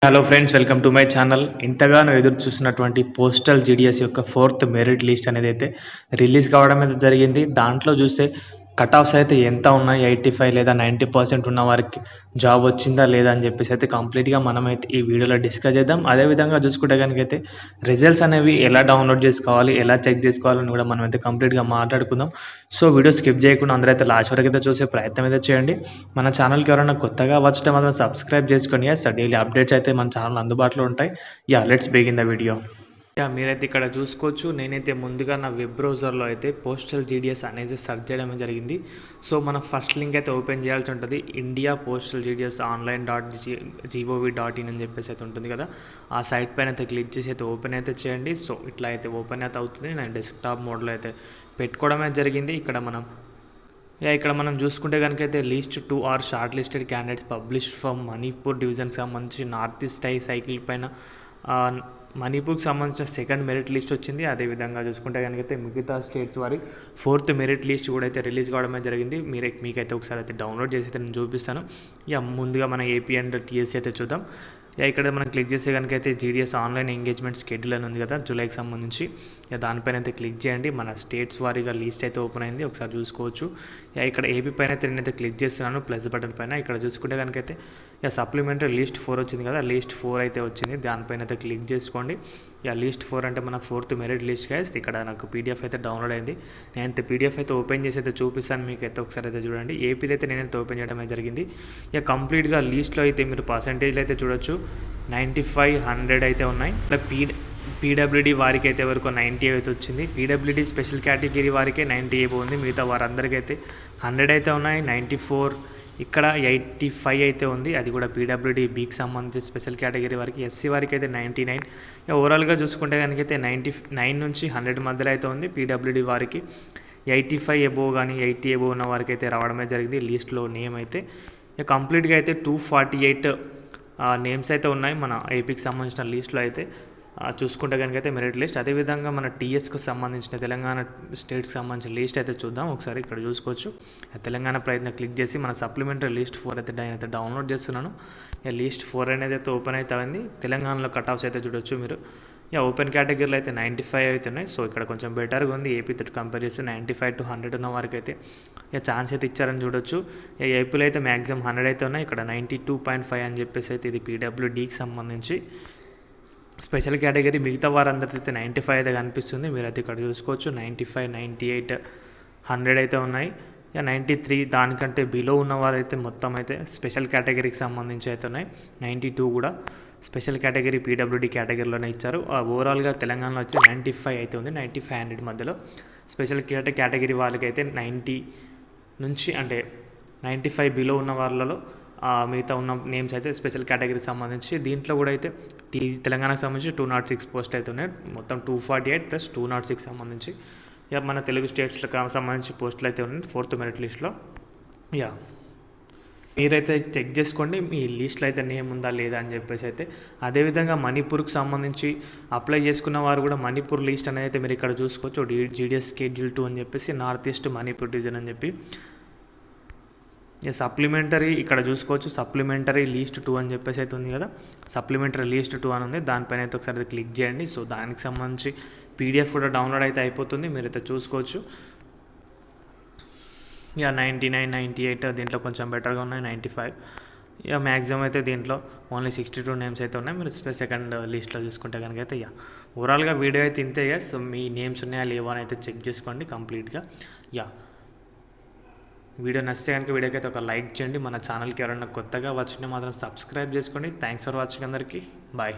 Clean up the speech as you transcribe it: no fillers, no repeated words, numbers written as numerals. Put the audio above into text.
Hello friends, welcome to my channel. ఇంతగానో ఎదురు చూస్తున్నటువంటి పోస్టల్ జీడిఎస్ యొక్క 4th మెరిట్ లిస్ట్ అనేది అయితే రిలీజ్ కావడం అయితే జరిగింది. దాంట్లో చూస్తే కట్ ఆఫ్స్ అయితే ఎంత ఉన్నాయి, 85 లేదా 90% ఉన్న వారికి జాబ్ వచ్చిందా లేదా అని చెప్పేసి అయితే కంప్లీట్గా మనమైతే ఈ వీడియోలో డిస్కస్ చేద్దాం. అదేవిధంగా చూసుకుంటే కనుక అయితే రిజల్ట్స్ అనేవి ఎలా డౌన్లోడ్ చేసుకోవాలి, ఎలా చెక్ చేసుకోవాలని కూడా మనం అయితే కంప్లీట్గా మాట్లాడుకుందాం. సో వీడియో స్కిప్ చేయకుండా అందరైతే లాస్ట్ వరకు అయితే చూసే ప్రయత్నం అయితే చేయండి. మన ఛానల్కి ఎవరైనా కొత్తగా వచ్చే మాత్రం సబ్స్క్రైబ్ చేసుకొని డైలీ అప్డేట్స్ అయితే మన ఛానల్ అందుబాటులో ఉంటాయి. Let's begin the video. మీరైతే ఇక్కడ చూసుకోవచ్చు. నేనైతే ముందుగా నా వెబ్ బ్రౌజర్లో అయితే పోస్టల్ జీడిఎస్ అనేది సెర్చ్ చేయడం జరిగింది. సో మనం ఫస్ట్ లింక్ అయితే ఓపెన్ చేయాల్సి ఉంటుంది. ఇండియా పోస్టల్ జీడిఎస్ online.gov.in అని చెప్పేసి అయితే ఉంటుంది కదా, ఆ సైట్ పైన అయితే క్లిక్ చేసి అయితే ఓపెన్ అయితే చేయండి. సో ఇట్లా అయితే ఓపెన్ అయితే అవుతుంది. నేను డెస్క్టాప్ మోడ్లో అయితే పెట్టుకోవడమే జరిగింది. ఇక్కడ మనం చూసుకుంటే కనుక అయితే list 2 or short listed candidates published from Manipur డివిజన్కి సంబంధించి నార్త్ ఈస్ట్ సైకిల్ పైన మణిపూర్కి సంబంధించిన 2nd మెరిట్ లిస్ట్ వచ్చింది. అదేవిధంగా చూసుకుంటే కనుక అయితే మిగతా స్టేట్స్ వారి 4th మెరిట్ లిస్ట్ కూడా అయితే రిలీజ్ కావడమే జరిగింది. మీకైతే ఒకసారి అయితే డౌన్లోడ్ చేసి అయితే నేను చూపిస్తాను. ముందుగా మన ఏపీ అండ్ టీఎస్సీ అయితే చూద్దాం. ఇక్కడ మనం క్లిక్ చేసే కనుక అయితే జీడిఎస్ ఆన్లైన్ ఎంగేజ్మెంట్ షెడ్యూల్ అని ఉంది కదా, జూలైకి సంబంధించి. దానిపైన అయితే క్లిక్ చేయండి. మన స్టేట్స్ వారీగా లిస్ట్ అయితే ఓపెన్ అయింది, ఒకసారి చూసుకోవచ్చు. ఇక్కడ ఏపీ పైన అయితే నేనైతే క్లిక్ చేస్తున్నాను ప్లస్ బటన్ పైన. ఇక్కడ చూసుకుంటే కనుక అయితే సప్లిమెంటరీ లిస్ట్ 4 వచ్చింది కదా, లిస్ట్ 4 అయితే వచ్చింది. దానిపైన అయితే క్లిక్ చేసుకోండి. లిస్ట్ 4 అంటే మన 4th మెరిట్ లిస్ట్ గైస్. ఇక్కడ నాకు పీడిఎఫ్ అయితే డౌన్లోడ్ అయింది. నేనైతే పీడిఎఫ్ అయితే ఓపెన్ చేసి అయితే చూపిస్తాను మీకు అయితే, ఒకసారి అయితే చూడండి. ఏపీది అయితే నేనైతే ఓపెన్ చేయడం అయితే జరిగింది. కంప్లీట్గా లిస్ట్లో అయితే మీరు పర్సంటేజ్లు అయితే చూడొచ్చు. 95, 100 అయితే ఉన్నాయి. పీడబ్ల్యూడీ వారికి అయితే వరకు 90 అయితే వచ్చింది. పీడబ్ల్యూడీ స్పెషల్ కేటగిరీ వారికే 90 అయిపోయింది. మిగతా వారందరికీ అయితే 100 అయితే ఉన్నాయి. 94, ఇక్కడ 85 అయితే ఉంది. అది కూడా పీడబ్ల్యూడీ బీకి సంబంధించి స్పెషల్ కేటగిరీ వారికి. ఎస్సీ వారికి అయితే 99. ఓవరాల్గా చూసుకుంటే కనుక అయితే 99 నుంచి 100 మధ్యలో అయితే ఉంది. పీడబ్ల్యూడీ వారికి 85 ఎబోవ్ కానీ 80 ఎబోవ్ ఉన్న వారికి అయితే రావడమే జరిగింది. లిస్ట్లో నేమ్ అయితే కంప్లీట్గా అయితే 248 నేమ్స్ అయితే ఉన్నాయి మన ఏపీకి సంబంధించిన లిస్ట్లో అయితే. చూసుకుంటే కనుక అయితే మెరిట్ లిస్ట్. అదేవిధంగా మన టీఎస్కి సంబంధించిన తెలంగాణ స్టేట్కి సంబంధించిన లిస్ట్ అయితే చూద్దాం. ఒకసారి ఇక్కడ చూసుకోవచ్చు. తెలంగాణ ప్రయత్నం క్లిక్ చేసి మన సప్లిమెంటరీ లిస్ట్ 4 అయితే నేనైతే డౌన్లోడ్ చేస్తున్నాను. లిస్ట్ 4 అనేది అయితే ఓపెన్ అయితే అయింది. తెలంగాణలో కట్ ఆఫ్స్ అయితే చూడొచ్చు మీరు. ఓపెన్ కేటగిరీలో అయితే 95 అయితే ఉన్నాయి. సో ఇక్కడ కొంచెం బెటర్గా ఉంది ఏపీతో కంపేర్ చేస్తే. 95 to 100 ఉన్న వారికి అయితే ఛాన్స్ అయితే ఇచ్చారని చూడొచ్చు. ఏపీలో అయితే మ్యాక్సిమం 100 అయితే ఉన్నాయి. ఇక్కడ 92.5 అని చెప్పేసి అయితే ఇది పీడబ్ల్యూడీకి సంబంధించి స్పెషల్ కేటగిరీ. మిగతా వారందరితో అయితే 95 అయితే కనిపిస్తుంది. మీరైతే ఇక్కడ చూసుకోవచ్చు. 95, 98, 100 అయితే ఉన్నాయి. 93 దానికంటే బిలో ఉన్నవారు అయితే మొత్తం అయితే స్పెషల్ కేటగిరీకి సంబంధించి అయితే ఉన్నాయి. 92 కూడా స్పెషల్ కేటగిరీ పీడబ్ల్యూడీ కేటగిరీలోనే ఇచ్చారు. ఓవరాల్గా తెలంగాణలో వచ్చి 95 అయితే ఉంది. 95, 100 మధ్యలో స్పెషల్ కేటగిరీ వాళ్ళకైతే 90 నుంచి అంటే 95 బిలో ఉన్న వాళ్ళలో మిగతా ఉన్న నేమ్స్ అయితే స్పెషల్ కేటగిరీకి సంబంధించి. దీంట్లో కూడా అయితే తెలంగాణకు సంబంధించి 206 పోస్ట్ అయితే ఉన్నాయి. మొత్తం 248 + 206 సంబంధించి మన తెలుగు స్టేట్స్కి సంబంధించి పోస్టులు అయితే ఉన్నాయి 4th మెరిట్ లిస్ట్లో. మీరైతే చెక్ చేసుకోండి మీ లిస్ట్లో అయితే నేమ్ ఉందా లేదా అని చెప్పేసి అయితే. అదేవిధంగా మణిపూర్కి సంబంధించి అప్లై చేసుకున్న వారు కూడా మణిపూర్ లిస్ట్ అనేది అయితే మీరు ఇక్కడ చూసుకోవచ్చు. జీడిఎస్ షెడ్యూల్ 2 అని చెప్పేసి నార్త్ ఈస్ట్ మణిపూర్ డివిజన్ అని చెప్పి. సప్లిమెంటరీ ఇక్కడ చూసుకోవచ్చు. సప్లిమెంటరీ లిస్ట్ 2 అని చెప్పేసి అయితే ఉంది కదా, సప్లిమెంటరీ లిస్ట్ 2 అని ఉంది. దానిపైన అయితే ఒకసారి క్లిక్ చేయండి. సో దానికి సంబంధించి పీడిఎఫ్ కూడా డౌన్లోడ్ అయితే అయిపోతుంది, మీరైతే చూసుకోవచ్చు. 99, 98 దీంట్లో కొంచెం బెటర్గా ఉన్నాయి. 95 మ్యాక్సిమం అయితే దీంట్లో ఓన్లీ 62 నేమ్స్ అయితే ఉన్నాయి. మీరు 2nd లిస్ట్లో చూసుకుంటే కనుక అయితే ఓవరాల్గా వీడియో అయితే ఇంతే. సో మీ నేమ్స్ ఉన్నాయా లేవా అని అయితే చెక్ చేసుకోండి కంప్లీట్గా. వీడియో నచ్చితే కనుక వీడియోకి అయితే ఒక లైక్ చేయండి. మన ఛానల్కి ఎవరైనా కొత్తగా వచ్చినా మాత్రం సబ్స్క్రైబ్ చేసుకోండి. థ్యాంక్స్ ఫర్ వాచింగ్ అందరికీ. బాయ్.